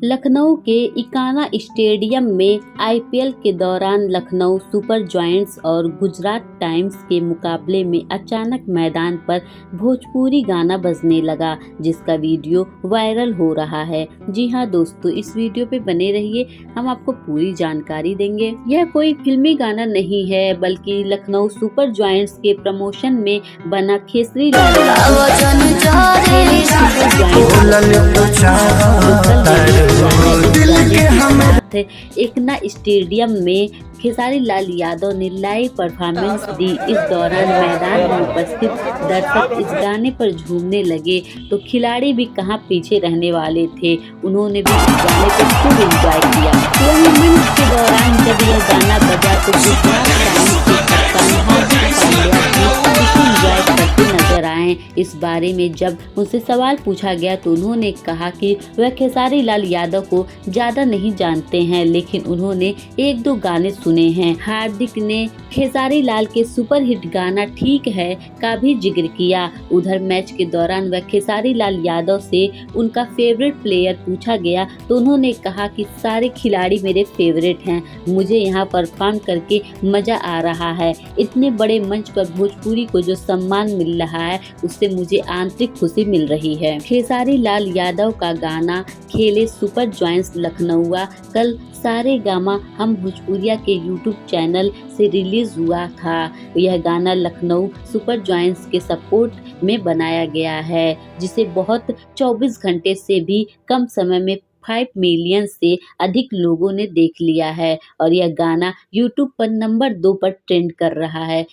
लखनऊ के इकाना स्टेडियम में आईपीएल के दौरान लखनऊ सुपर जायंट्स और गुजरात टाइम्स के मुकाबले में अचानक मैदान पर भोजपुरी गाना बजने लगा, जिसका वीडियो वायरल हो रहा है। जी हां दोस्तों, इस वीडियो पे बने रहिए, हम आपको पूरी जानकारी देंगे। यह कोई फिल्मी गाना नहीं है, बल्कि लखनऊ सुपर जायंट्स के प्रमोशन में बना खेसरी लाल एकना स्टेडियम में खेसारी लाल यादव ने लाइव परफॉर्मेंस दी। इस दौरान मैदान में उपस्थित दर्शक इस गाने पर झूमने लगे तो खिलाड़ी भी कहां पीछे रहने वाले थे, उन्होंने भी इस गाने को खूब एंजॉय किया। टूर्नामेंट के दौरान जब यह गाना बजा तो गुजरात टाइम्स के कप्तान हार्दिक पांड्या भी इसे एंजॉय करते नजर आए। इस बारे में जब उनसे सवाल पूछा गया तो उन्होंने कहा कि वह खेसारी लाल यादव को ज्यादा नहीं जानते हैं, लेकिन उन्होंने एक दो गाने सुने हैं। हार्दिक ने खेसारी लाल के सुपरहिट गाना ठीक है का भी जिक्र किया। उधर मैच के दौरान वह खेसारी लाल यादव से उनका फेवरेट प्लेयर पूछा गया तो उन्होंने कहा कि सारे खिलाड़ी मेरे फेवरेट हैं, मुझे यहाँ परफॉर्म करके मजा आ रहा है। इतने बड़े मंच पर भोजपुरी को जो सम्मान मिल रहा है उससे मुझे आंतरिक खुशी मिल रही है। खेसारी लाल यादव का गाना खेले सुपर जायंट्स लखनऊआ कल सारे गामा हम भोजपुरिया के यूट्यूब चैनल से रिलीज हुआ था। यह गाना लखनऊ सुपर जायंट्स के सपोर्ट में बनाया गया है, जिसे बहुत 24 घंटे से भी कम समय में 5 मिलियन से अधिक लोगों ने देख लिया है और यह गाना यूट्यूब पर नंबर 2 पर ट्रेंड कर रहा है।